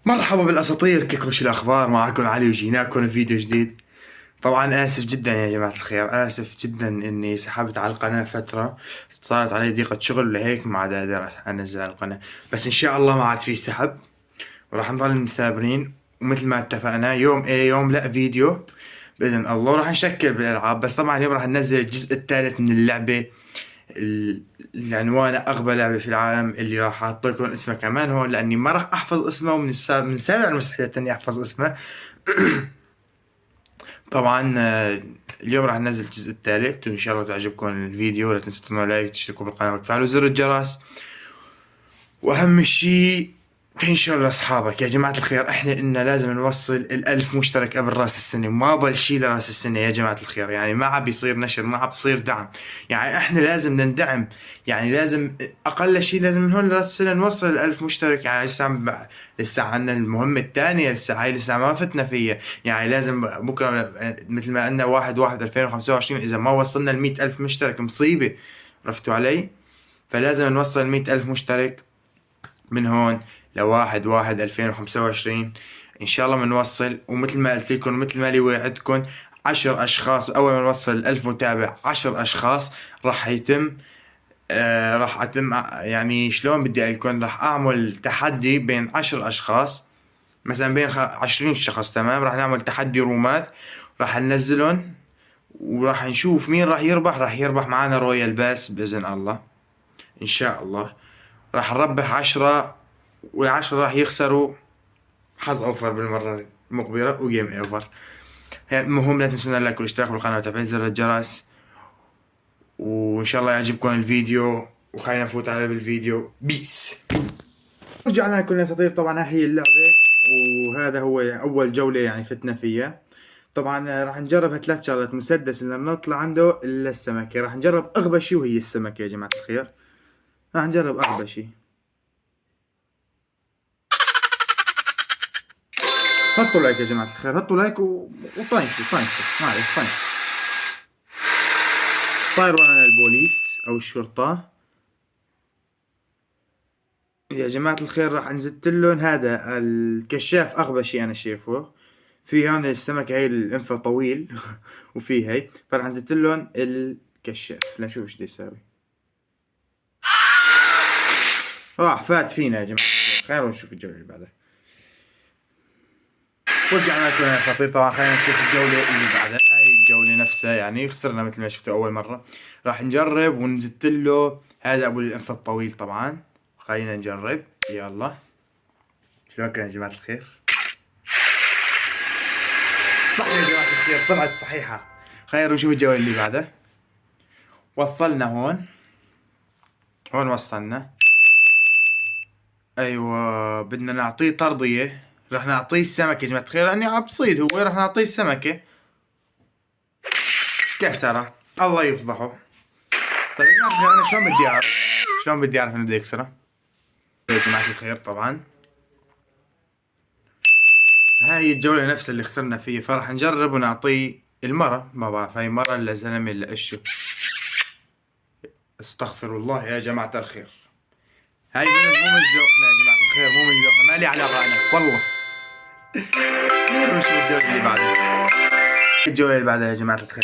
مرحبا بالاساطير، كيفكم؟ شو الاخبار؟ معكم علي وجيناكم فيديو جديد. طبعا اسف جدا يا جماعة الخير، اسف جدا اني سحبت على القناة فترة، صارت علي ضيقة شغل لهيك ما عاد اقدر انزل على القناة. بس ان شاء الله ما عاد في سحب وراح نضل مثابرين، ومثل ما اتفقنا يوم يوم لا فيديو باذن الله. راح نشكل بالالعاب، بس طبعا اليوم راح ننزل الجزء الثالث من اللعبة العنوان اغبى لعبة في العالم، اللي راح احط لكم اسمها كمان هون لاني ما راح احفظ اسمها، ومن من سابع المستحيلات اني احفظ اسمها. طبعا اليوم راح ننزل الجزء الثالث، وان شاء الله تعجبكم الفيديو. لا تنسوا تعملوا لايك، تشتركوا بالقناة وتفعلوا زر الجرس، واهم شي تنشر لاصحابك. يا جماعة الخير احنا إلنا لازم نوصل ال1000 مشترك قبل راس السنة، ما بل شي لراس السنة يا جماعة الخير. يعني ما عم بيصير نشر، ما عم بيصير دعم، يعني احنا لازم نندعم. يعني لازم اقل شي لازم من هون لراس السنة نوصل ال1000 مشترك. يعني لسه عنا المهمة الثانية، لسه هاي لسه ما فتنا فيها. يعني لازم بكرة مثل ما قلنا 1/1/2025 اذا ما وصلنا ال100,000 مشترك مصيبة. عرفتوا علي؟ فلازم نوصل 100,000 مشترك من هون ل1/1/2025 ان شاء الله بنوصل. ومثل ما قلت لكم، مثل ما لي وعدتكم، 10 اشخاص اول ما نوصل 1000 متابع، 10 اشخاص راح يتم راح اتم يعني شلون بدي اقول لكم، راح اعمل تحدي بين 10 اشخاص، مثلا بين 20 شخص، تمام؟ راح نعمل تحدي رومات، راح ننزلهم وراح نشوف مين راح يربح. راح يربح معنا رويال باس باذن الله، ان شاء الله. راح نربح 10، وال10 راح يخسروا حظ اوفر بالمرة المقبلة وجيم اوفر. المهم لا تنسونا اللايك والاشتراك بالقناة وتفعيل زر الجرس، وان شاء الله يعجبكم الفيديو. وخلينا نفوت على بالفيديو. بيس. رجعنا لكم يا اساطير. طبعا هي اللعبة، وهذا هو اول جولة يعني فتنا فيها. طبعا راح نجرب 3 شغلات: مسدس اللي نطلع عنده الا السمكة، راح نجرب اغبى شي وهي السمكة يا جماعة الخير. راح نجرب اغبى شي. حطوا لايك يا جماعة الخير، حطوا لايك وطنشوا معلش طنشوا. طايروا على البوليس او الشرطة يا جماعة الخير. راح نزت لهم هذا الكشاف، اغبى شي انا شايفه. في هون السمكة هي الانفة طويل وفي هي، فراح نزت لهم الكشاف لنشوف ايش بده يساوي. راح فات فينا يا جماعة الخير. خلينا نشوف الجولة اللي بعدها. ورجعنا لكم يا اساطير. طبعا خلينا نشوف الجولة اللي بعدها. هاي الجولة نفسها يعني خسرنا مثل ما شفتوا اول مرة. راح نجرب ونزت له هذا ابو الانف الطويل. طبعا خلينا نجرب، يلا. شلون كان يا جماعة الخير؟ صح يا جماعة الخير، طلعت صحيحة. خلينا نشوف الجولة اللي بعدها. وصلنا هون وصلنا. ايوه بدنا نعطيه ترضية. راح نعطيه السمكة يا جماعة الخير لاني عم بصيد هو. راح نعطيه السمكة. كسره، الله يفضحه. طيب يا جماعة الخير انا شلون بدي اعرف انه بده يكسره يا جماعة الخير؟ طبعا هاي هي الجولة نفسها اللي خسرنا فيها. فراح نجرب ونعطيه المرة. ما بعرف هاي مرة ولا زلمة ولا اشو. استغفر الله يا جماعة الخير. هاي مو من ذوقنا يا جماعة الخير، مو من ذوقنا، ما لي علاقة انا والله. مش الجولة اللي بعدها. الجولة اللي بعدها يا جماعة الخير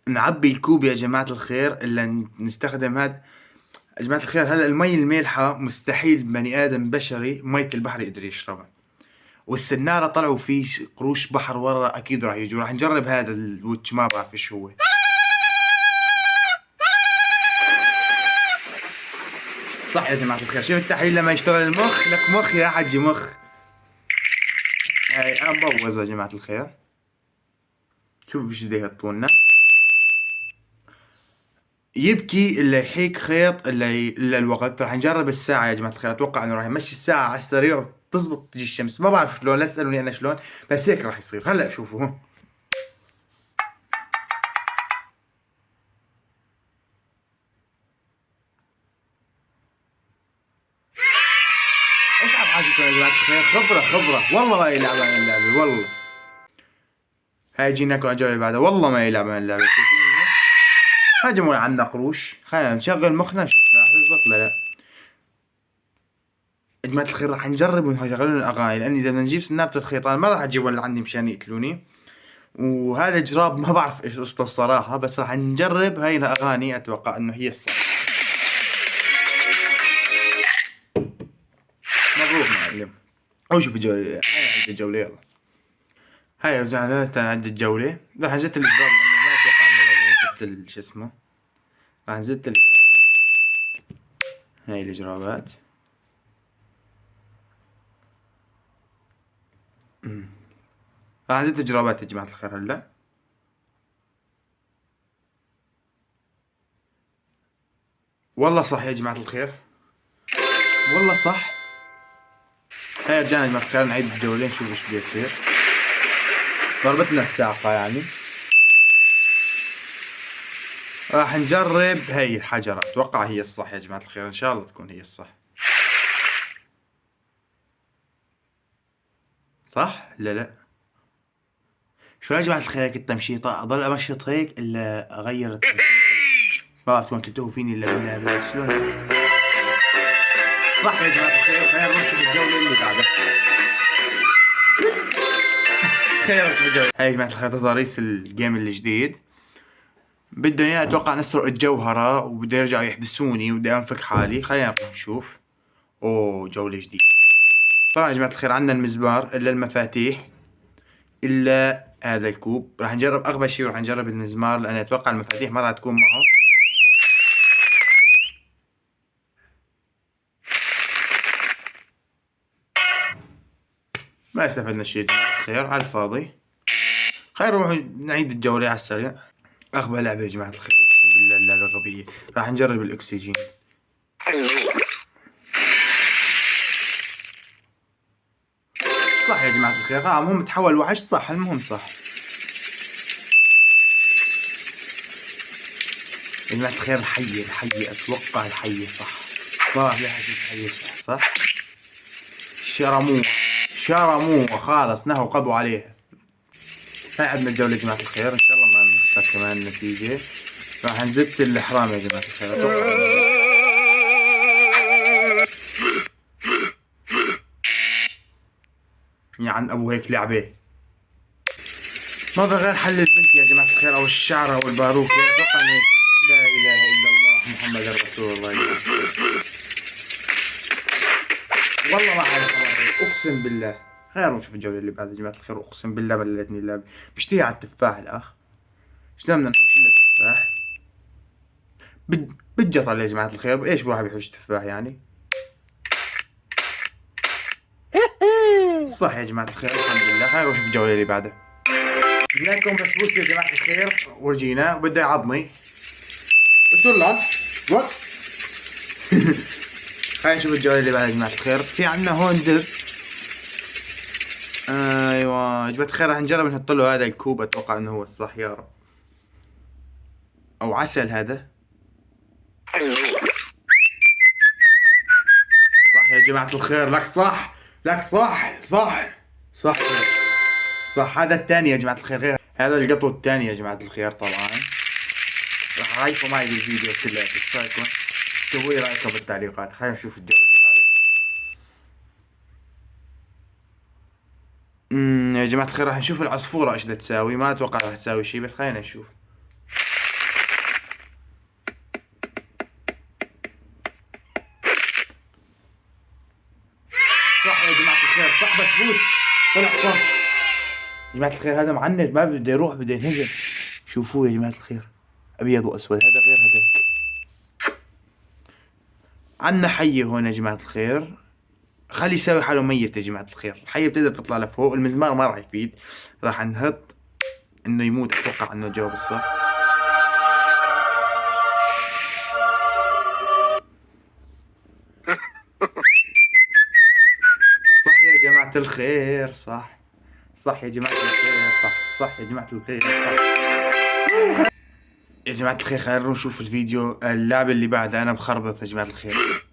نعبي الكوب يا جماعة الخير، الا نستخدم هذا يا جماعة الخير. هلا المي المالحة مستحيل بني ادم بشري مية البحر يقدر يشربها، والسنارة طلعوا فيه قروش بحر ورا اكيد راح يجوا. راح نجرب هذا الوتش، ما بعرف ايش هو. صح يا جماعة الخير، شوف التحليل لما يشتغل المخ. لك مخ يا حجي مخ. هاي انا مبوظ يا جماعة الخير. شوف ايش بده يحطولنا. يبكي الا يحيك خيط الا الوقت. راح نجرب الساعة يا جماعة الخير. اتوقع انه راح نمشي الساعة على السريع وتزبط تجي الشمس. ما بعرف شلون، لا تسألوني انا شلون، بس هيك راح يصير. هلا شوفوا هون. ايش عم حاجيكم يا جماعة الخير؟ خبرة والله ما يلعب عن اللعبة والله. هاي جيناكم على الجولة اللي بعدها. والله ما يلعب عن اللعبة. شايفين هجموا عنا قروش. خلينا نشغل مخنا نشوف لا تزبط لا. يا جماعة الخير راح نجرب ونشغلون الأغاني، لأني إذا بدنا نجيب سنارة الخيطان ما راح أجيب اللي عندي مشان يقتلوني. وهذا جراب ما بعرف إيش قصته الصراحة، بس راح نجرب هاي الأغاني أتوقع إنه هي الصح. مبروك معلم. أو شوف الجولة، هاي عد الجولة يلا. هاي رجعنا نعد الجولة. راح نزت الجراب لأنه ما أتوقع إنه لازم نزت شو اسمه. راح نزت الجرابات. هاي الجرابات. راح نزت الجرابات يا جماعة الخير هلا. والله صح يا جماعة الخير، والله صح. هاي رجعنا يا جماعة الخير نعيد الجولة نشوف ايش بده يصير. ضربتنا الساقة يعني. راح نجرب هاي الحجرة، اتوقع هي الصح يا جماعة الخير، ان شاء الله تكون هي الصح. صح؟ لا شو يا جماعة الخير هيك التمشيطة، اضل امشط هيك الا اغير التمشيطة. ما بعرف تكون تنتبهوا فيني الا بالله، بس شلون صح يا جماعة الخير. خلينا نروح نشوف الجولة اللي بعدها. خلينا نروح نشوف الجولة. هاي يا جماعة الخير تضاريس الجيم الجديد. بدهم اياه اتوقع نسرق الجوهرة، وبده يرجعوا يحبسوني وبدي انفك حالي. خلينا نروح نشوف. اوه جولة جديدة. طبعا يا جماعة الخير عندنا المزمار الا المفاتيح الا هذا الكوب. راح نجرب اغبى شيء وراح نجرب المزمار، لان اتوقع المفاتيح ما راح تكون معه. ما استفدنا شيء يا جماعة الخير على الفاضي. خير نروح نعيد الجولة على السريع. اغبى لعبة يا جماعة الخير، اقسم بالله اللعبة غبية. راح نجرب الاكسجين. صح يا جماعة الخير، المهم تحول وحش صح، المهم صح يا جماعة الخير. الحية اتوقع الحية صح. ما بعرف ليه حسيت الحية صح. شرموها خالص، نهوا قضوا عليها. هاي عندنا الجولة يا جماعة الخير، ان شاء الله ما نخسر كمان النتيجة. راح نزت الحرام يا جماعة الخير اتوقع. عن ابو هيك لعبة ما غير حل البنت يا جماعة الخير، او الشعر او الباروك اتوقع. لا اله الا الله محمد رسول الله. والله ما عارف اقسم بالله. خير نشوف الجولة اللي بعدها يا جماعة الخير. اقسم بالله بلتني اللعبة. بشتهي على التفاح الاخ. شلون بدنا نحوش له تفاح؟ بتجطل يا جماعة الخير، ايش بروح بيحوش تفاح يعني؟ صح يا جماعة الخير الحمد لله. خير نشوف الجولة اللي بعدها. جبنا لكم بسبوسة يا جماعة الخير ورجينا وبده يعضني. قلت له وات. خلينا نشوف الجولة اللي بعدها يا جماعة الخير. في عنا هون دب. ايوه يا جماعة الخير راح نجرب نحط له هذا الكوب، اتوقع انه هو الصح يا رب. او عسل هذا. صح يا جماعة الخير، لك صح صح. هذا الثاني يا جماعة الخير، غير هذا القطو الثاني يا جماعة الخير. طبعا راح رايكم معي بالفيديو كله، ايش رايكم؟ اكتبوا لي رايكم بالتعليقات. خلينا نشوف الجولة اللي بعدها. يا جماعة الخير راح نشوف العصفورة ايش بدها تساوي. ما اتوقع راح تساوي شيء، بس خلينا نشوف. صح يا جماعة الخير صح، بسبوس طلع صح. يا جماعة الخير هذا معند، ما بده يروح بده ينهزم. شوفوه يا جماعة الخير، ابيض واسود، هذا غير هذاك. عنا حية هون يا جماعة الخير. خلي يساوي حاله ميت يا جماعة الخير. الحية بتقدر تطلع لفوق، المزمار ما راح يفيد. راح نهط انه يموت. اتوقع انه الجواب الصح. صح يا جماعة الخير صح يا جماعة الخير صح يا جماعة الخير صح. يا جماعة الخير خلينا نشوف الفيديو. اللعبة اللي بعدها انا مخربط يا جماعة الخير.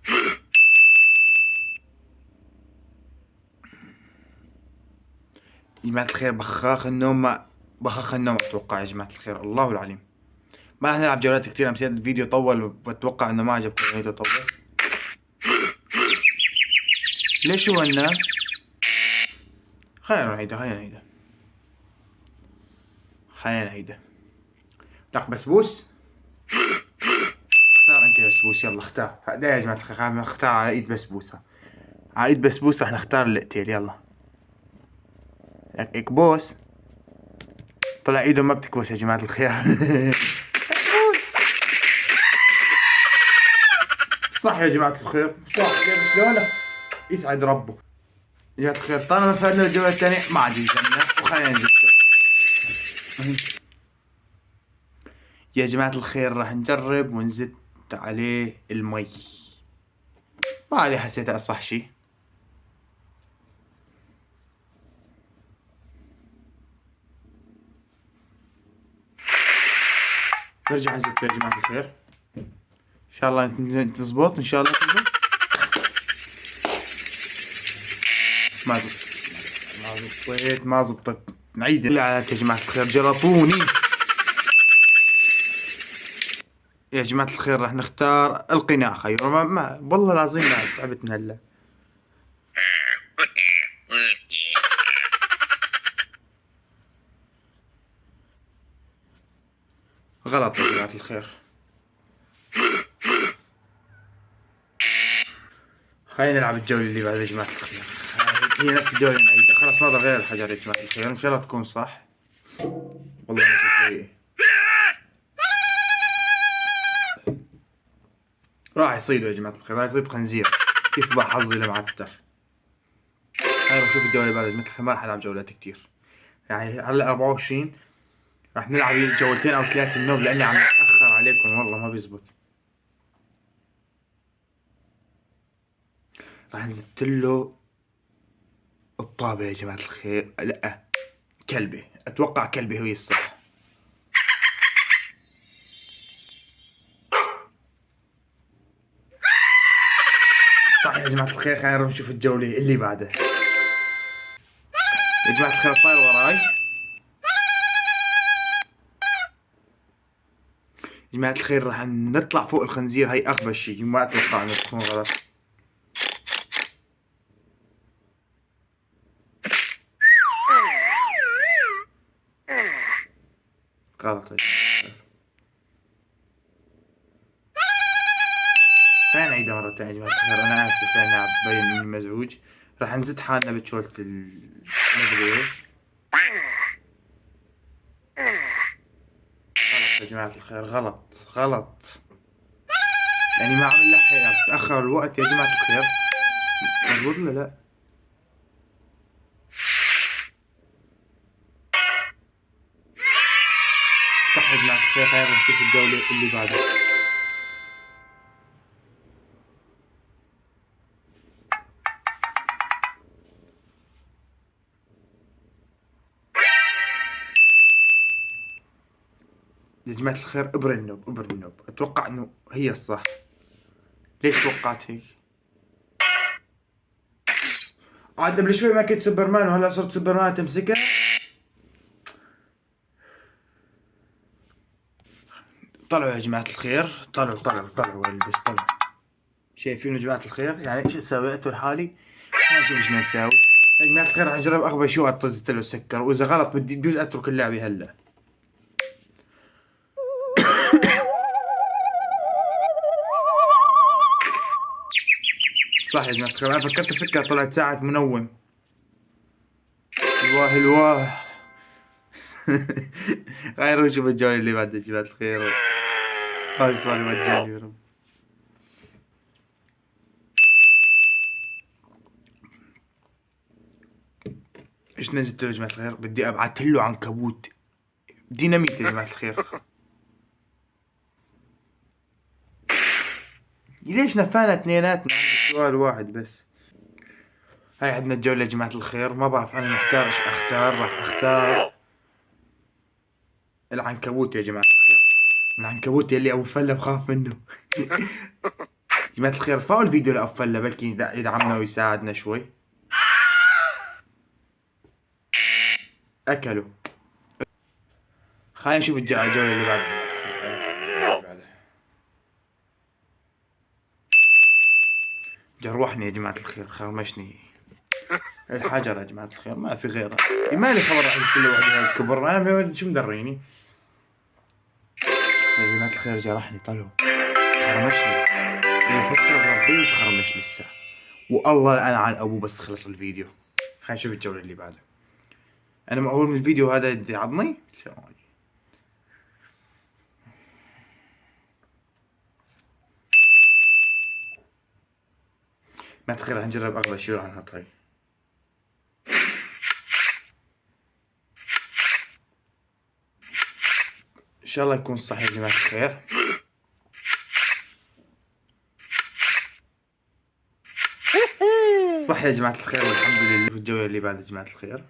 يا جماعة الخير بخاخ النوم اتوقع يا جماعة الخير. الله العليم ما راح نلعب جولات كتير، أنا مشيت الفيديو طول وبتوقع انه ما عجبكم الفيديو طول. ليش هو النام؟ خلينا نعيده. لك بسبوس. اختار انت بسبوس، يلا اختار. ده يا جماعة الخير اختار على ايد بسبوسة. على ايد بسبوس رح نختار اللقتين، يلا. اكبوس. طلع ايده ما بتكبس يا جماعة الخير. بسبوس. صح يا جماعة الخير، صح. شلونه؟ يسعد ربه. يا جماعة الخير طالما فاتنا الجولة الثانية ما عاد يلزمنا، وخلينا ننزل. يا جماعة الخير راح نجرب ونزت عليه المي. ما عليه، حسيتها أصح شي. برجع أزت يا جماعة الخير، إن شاء الله تزبط، إن شاء الله تزبط. ما زبطت. نعيد يا جماعة الخير، جربوني. يا جماعة الخير راح نختار القناع. خير ما والله العظيم ما تعبت من هلا. غلط يا جماعة الخير. خلينا نلعب الجولة اللي بعد يا جماعة الخير. هي نفس الجولة اللي نعيدها، خلاص ما ضل غير الحجر يا جماعة الخير، إن شاء الله تكون صح. والله ما شوف راح يصيدوا يا جماعة الخير، راح يصيد خنزير. كيف بقى حظي لمعتر. هاي نشوف الجولة اللي بعد يا جماعة الخير، ما راح ألعب جولات كتير. يعني هلا 24 راح نلعب جولتين أو 3 النوب، لأني عم أتأخر عليكم والله ما بيزبط. راح نزت له الطابة يا جماعة الخير. لا، كلبة. أتوقع كلبة هي الصح. صح يا جماعة الخير. خلينا نروح نشوف الجولة اللي بعدها. يا جماعة الخير الطائر وراي. يا جماعة الخير راح نطلع فوق الخنزير، هي أغبى شي، ما أتوقع إنه تكون غلط. غلط يا جماعة. خلينا نعيدها مرة تانية يا جماعة الخير، أنا آسف لأني عم ببين إني مزعوج. راح نزت حالنا بتشولة مدري إيش. غلط يا جماعة الخير، غلط. يعني ما عم نلحق، تأخر الوقت يا جماعة الخير. مزبوط ولا لا؟ صح يا جماعة الخير. خلينا نشوف الجولة اللي بعدها. يا جماعة الخير ابر النوب. اتوقع انه هي الصح. ليش توقعت هيك؟ عاد قبل شوي ما كنت سوبرمان وهلا صرت سوبرمان تمسكها. طلعوا يا جماعة الخير، طلعوا البس طلعوا. شايفين يا جماعة الخير؟ يعني ايش سويته لحالي؟ خلينا نشوف ايش بدنا نساوي. يا جماعة الخير راح نجرب اغبى شيء وطزت له سكر، واذا غلط بدي بجوز اترك اللعبة هلا. صح يا جماعة الخير، انا فكرت سكر طلعت ساعة منوم. الواه. غيروا نشوف الجولة اللي بعد يا جماعة الخير. هاي صار مجاني يا رب. ايش نزلت له يا جماعة الخير؟ بدي ابعث له عنكبوت ديناميت يا جماعة الخير. ليش نفانا اثنيناتنا؟ عندي سؤال واحد بس. هاي عندنا الجولة يا جماعة الخير، ما بعرف انا محتار ايش اختار. راح اختار العنكبوت يا جماعة الخير. العنكبوت يلي ابو فلة بخاف منه. جماعة الخير ارفعوا الفيديو لأبو فلة، بلكي يدعمنا ويساعدنا شوي. اكلوا. خلينا نشوف الجولة اللي بعدها. جروحني يا جماعة الخير، خرمشني الحجر يا جماعة الخير، ما في غيره. مالي خبر راح كل واحد كبر، انا شو مدريني يا جماعة الخير. جرحني طلعوا، خرمشني اللي فترة بربيه وتخرمش لسه. والله انا على ابوه بس خلص الفيديو. خلينا نشوف الجولة اللي بعدها. انا مأهول من الفيديو هذا عضني ثواني. ما تخيل راح نجرب اغلى شيء راح نحط هاي. ان شاء الله يكون صح يا جماعة الخير. صح يا جماعة الخير والحمد لله. في الجولة اللي بعد يا جماعة الخير.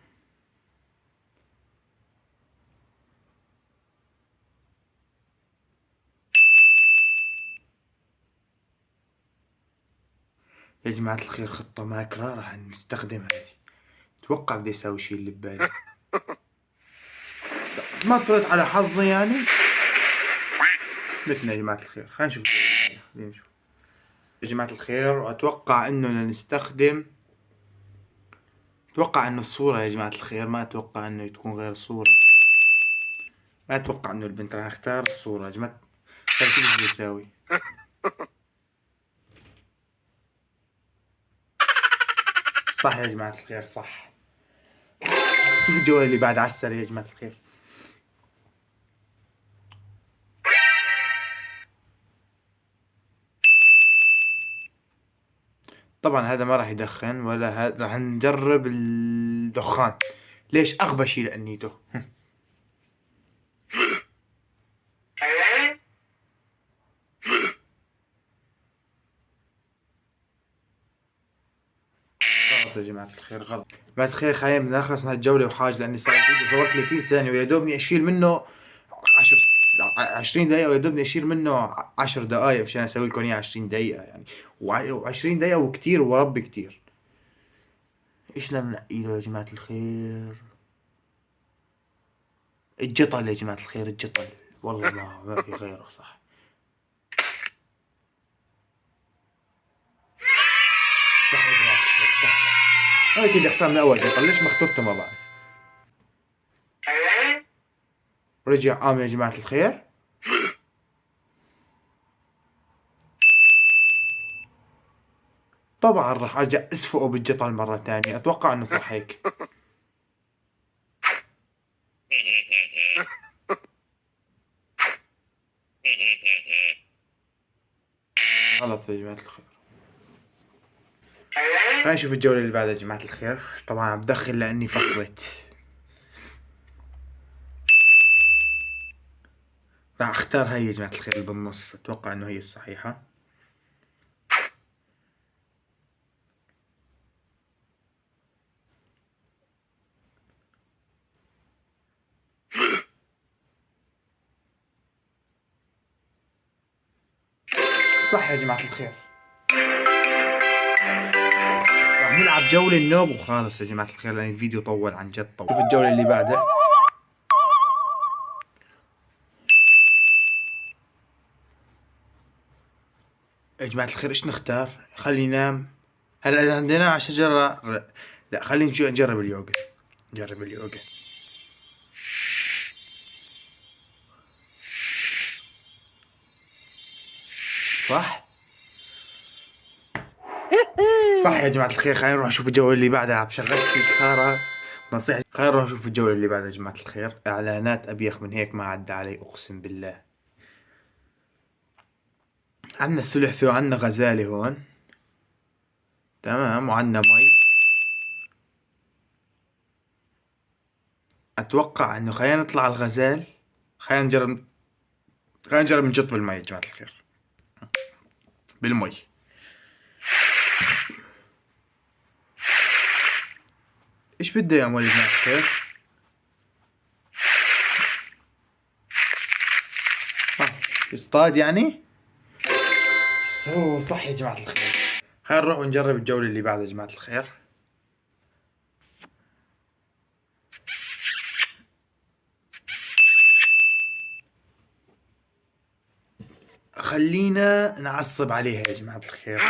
يا جماعة الخير خطة ماكرة راح نستخدمها هذه. اتوقع بدي اسوي شيء اللي ببالي. ما طلعت على حظي يعني. مثل يا جماعة الخير خلينا نشوف. خلينا نشوف يا جماعة الخير. واتوقع انه نستخدم، اتوقع انه الصورة يا جماعة الخير. ما اتوقع انه تكون غير الصورة. ما اتوقع انه البنت. راح اختار الصورة يا جماعة. خلينا نشوف ايش بدي اسوي. صح يا جماعة الخير صح. شوف الجولة اللي بعد على السريع يا جماعة الخير. طبعا هذا ما راح يدخن ولا هذا. راح نجرب الدخان. ليش؟ اغبى شيء لانيته. غلط يا جماعة الخير غلط. يا جماعة الخير خلينا نخلص من هالجولة وحاجة، لاني صار فيديو صورت 30 ثانية ويا دوبني اشيل منه 20 دقيقة، ويا دوبني اشيل منه 10 دقائق مشان اسوي لكم اياه 20 دقيقة يعني. و20 دقيقة وكتير وربي كتير. ايش ننقي له يا جماعة الخير؟ الجطل يا جماعة الخير، الجطل. والله ما في غيره صح. صح يا جماعة الخير صح. انا كنت اختار من اول جطل، ليش ما اخترته ما بعرف. رجع قام يا جماعة الخير. طبعا راح ارجع اسفقه بالجطل مرة ثانية. اتوقع انه صح هيك. غلط يا جماعة الخير. خلينا نشوف الجولة اللي بعدها يا جماعة الخير. طبعا بدخل لاني فصلت. راح اختار هاي يا جماعة الخير اللي بالنص. اتوقع انه هي الصحيحة. صح يا جماعة الخير. راح نلعب جولة النوب وخالص يا جماعة الخير، لأن الفيديو طول عن جد طول. شوف الجولة اللي بعدها. يا جماعة الخير ايش نختار؟ خلي ينام. هلا عندنا على شجرة لا خلينا نجرب اليوغا. نجرب اليوغا. صح؟ صح يا جماعة الخير. خلينا نروح نشوف الجولة اللي بعدها. بشغلت سيكارة نصيحة. خلينا نروح نشوف الجولة اللي بعدها يا جماعة الخير. اعلانات ابيخ من هيك ما عدى علي اقسم بالله. عندنا السلحفاة وعندنا غزالة هون. تمام وعندنا مي. اتوقع انه خلينا نطلع على الغزال. خلينا نجرب. خلينا نجرب نجط بالمي يا جماعة الخير. بالمي. ايش بده يعمل يا جماعة الخير؟ يصطاد يعني؟ صح يا جماعة الخير. خلينا نروح ونجرب الجولة اللي بعدها يا جماعة الخير. خلينا نعصب عليها يا جماعة الخير.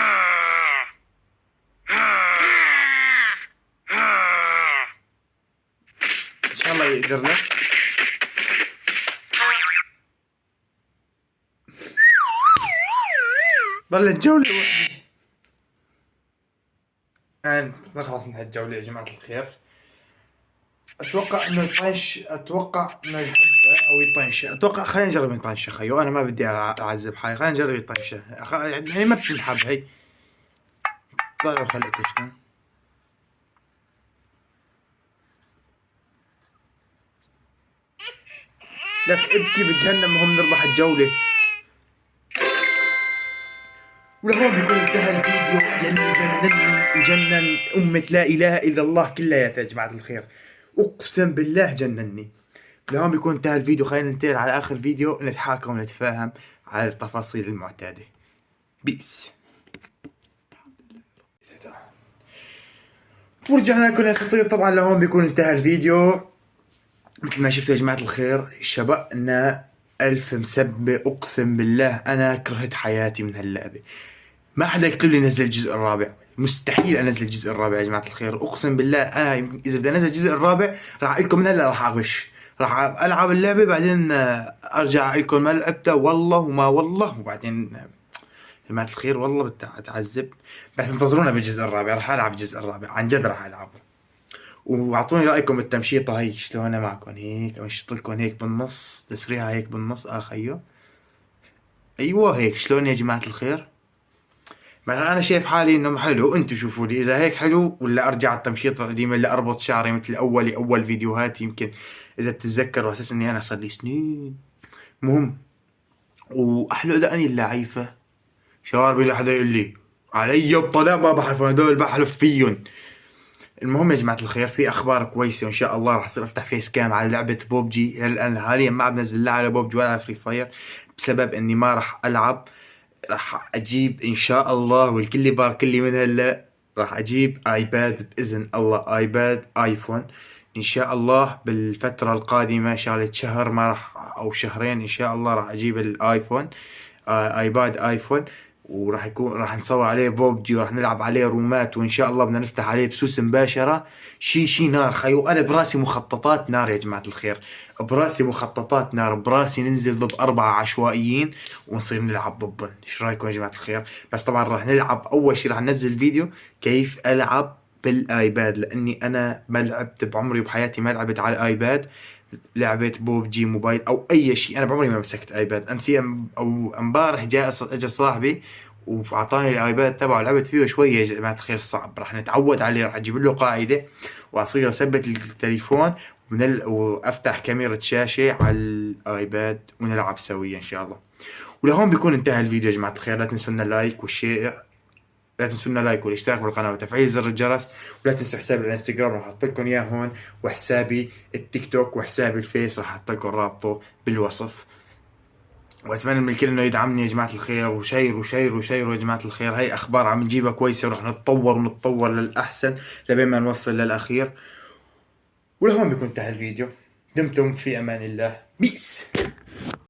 اللي قدرنا. ضلت جولة واحدة يعني نخلص من هالجولة يا جماعة الخير. اتوقع انه يطنش، اتوقع انه يحبه او يطنشه. اتوقع خلينا نجرب نطنشه خيو، انا ما بدي اعذب حالي، خلينا نجرب يطنشه يعني ما بتنحب هي. طلعوا خليته شلون لك ابكي بتجنن، مهم نربح الجولة. ولهون بيكون انتهى الفيديو يلي جنني وجنن أمة لا إله إلا الله كلياتها يا جماعة الخير، أقسم بالله جنني. لهون بيكون انتهى الفيديو، خلينا ننتقل على آخر فيديو نتحاكى ونتفاهم على التفاصيل المعتادة. بيس. ورجعنا لكم يا اساطير. طبعا لهون بيكون انتهى الفيديو مثل ما شفتوا يا جماعة الخير. شبقنا ألف مسبة، أقسم بالله أنا كرهت حياتي من هاللعبة. ما حدا يكتب لي نزل الجزء الرابع، مستحيل انزل الجزء الرابع يا جماعه الخير. اقسم بالله انا اذا بدي انزل الجزء الرابع راح اقول لكم من هلا راح اغش، راح العب اللعبه بعدين ارجع اقول لكم ما لعبتها والله وما والله، وبعدين يا جماعه الخير والله بتعذب. بس انتظرونا بالجزء الرابع، راح العب الجزء الرابع عن جد راح العبه. واعطوني رايكم بالتمشيطه هي شلونها معكم هيك، امشط لكم هيك بالنص، تسريها هيك بالنص خيو. ايوه هيك شلون يا جماعه الخير. مثلا انا شايف حالي انه حلو، انتم شوفوا لي اذا هيك حلو ولا ارجع التمشيط القديم اللي اربط شعري مثل اول فيديوهاتي. يمكن اذا بتتذكروا اساس اني انا صار لي سنين. مهم واحلى دقني اللعيفه شواربي، لا حدا يقول لي علي الطلاق ما بحلف، هدول بحلف فيهم. المهم يا جماعه الخير في اخبار كويسه وان شاء الله راح اصير افتح فيس كام على لعبه بوبجي. الان حاليا ما عم بنزل لا على بوبجي ولا على فري فاير بسبب اني ما راح العب. راح اجيب ان شاء الله والكل يبارك لي من هلا، راح اجيب ايباد باذن الله، ايباد ايفون ان شاء الله بالفترة القادمة، شغلة شهر ما راح او شهرين ان شاء الله راح اجيب الايفون، ايباد ايفون. وراح يكون راح نصور عليه بوبجي وراح نلعب عليه رومات، وان شاء الله بدنا نفتح عليه بثوث مباشرة. شي نار خيو. انا براسي مخططات نار يا جماعة الخير، براسي مخططات نار، براسي ننزل ضد 4 عشوائيين ونصير نلعب ضدهم. ايش رايكم يا جماعة الخير؟ بس طبعا راح نلعب اول شي راح ننزل فيديو كيف العب بالايباد، لاني انا ما لعبت بعمري وبحياتي، ما لعبت على الايباد لعبة بوبجي موبايل او اي شيء. انا بعمري ما مسكت ايباد. او امبارح جاء اجى صاحبي واعطاني الايباد تبعه، لعبت فيه شويه يا جماعه الخير. صعب، راح نتعود عليه، راح اجيب له قاعده واصير اثبت التليفون وافتح كاميرا شاشه على الايباد ونلعب سويا ان شاء الله. ولهون بيكون انتهى الفيديو يا جماعه الخير. لا تنسونا اللايك والشير، لا تنسونا لايك والاشتراك بالقناه وتفعيل زر الجرس. ولا تنسوا حسابي الانستغرام راح احط لكم اياه هون، وحسابي التيك توك وحسابي الفيس راح احط لكم رابطه بالوصف. واتمنى من الكل انه يدعمني يا جماعه الخير، وشيروا يا جماعه الخير. هاي اخبار عم نجيبها كويسه وراح نتطور للاحسن لبين ما نوصل للاخير. ولهون بيكون انتهى الفيديو. دمتم في امان الله. بيس.